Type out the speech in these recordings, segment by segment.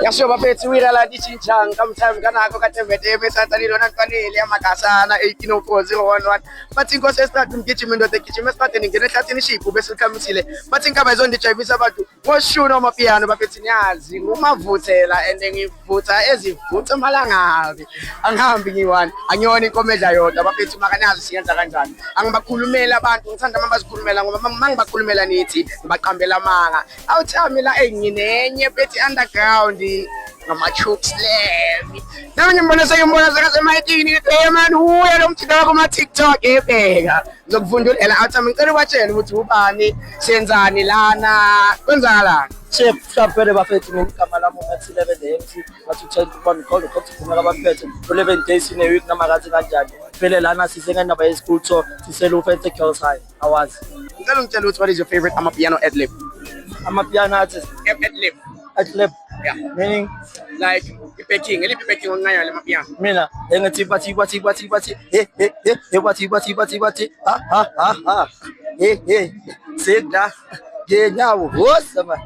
Yasho bafethu wirala dichinchang kamtime kanako katevete besathalilo nantwanele yamakasana 1804 bathi inkosi estradi umgijima indoda egijima estradini ngene ehlathini shiphu bese ukhamisile bathi inkaba izondijayivisa abantu ngoshuna amapiano bafethu niyazi ngumavuthela and ngivutha ezivutha malangabi angihambi ngiwani angiyona inkomo edla yodwa bafethu makanazi siyenza kanjani angibakhulumela abantu ngithanda mama bazikhulumela ngoba mangibakhulumela nithi ngibaqambela amanga awuthami la enginenye bethi underground ngama-chooks levi nami ngimbona sekasemayitini man uya lo mthida wakho kuma-TikTok ebheka ngizokuvundulela awuthami ngicela ubatshele ukuthi ubani senzani lana kwenzakalani Chef Shapele bafethu ngigama lami uMax11 the MC bathi uthanda ukubona ikholo ukuthi kumele abaphethe 11 days in a week namakathi kanjani phela lana sisengendaba ye-school tour sisele ufethe girls high awazi ngicela ungitshele ukuthi what is your favorite amapiano ad-lib amapiano artist ad-lib ad-lib yeah meaning like ipacking eliphi ipacking onqanya le mapiano mina engathi bathi bathi ha segla nyawo wosama.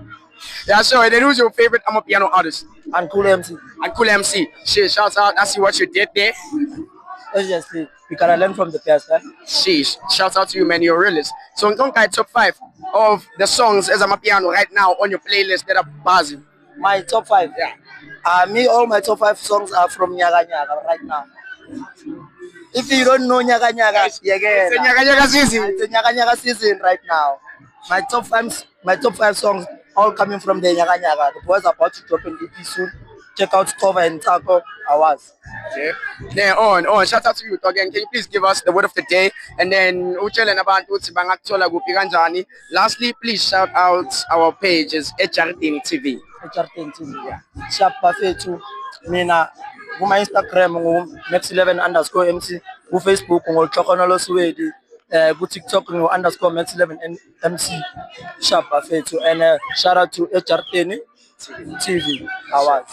Yeah, so and then who's your favorite amapiano artist? Uncool MC. Uncool MC. Shit, shout out. I see what you did there. Obviously, we gotta learn from the past, huh? Sheesh, shout out to you, man. You're a realist. So, Nkonkai, top 5 of the songs as amapiano right now on your playlist that are buzzing. My top 5? Yeah. All my top 5 songs are from Nyaga Nyaga right now. If you don't know Nyaga Nyaga, it's a Nyaga Nyaga season. It's a Nyaga Nyaga season right now. My top 5 songs all coming from the Nyaga Nyaga. The boys are about to drop an EP soon. Check out Cover and Taco Awas. Okay. Then on. Shout out to you again. Can you please give us the word of the day? And then uchelen abantu uthi bangathola kuphi kanjani. Lastly, please shout out our pages eJardini TV. eJardini TV. Yeah. Sharp bafethu. Mina kuma Instagram Max11_MC. Ku Facebook ngolhlokonolo Siwedi. Ku TikTok _Max11MC. Sharp bafethu and shout out to eJardini TV. Awas.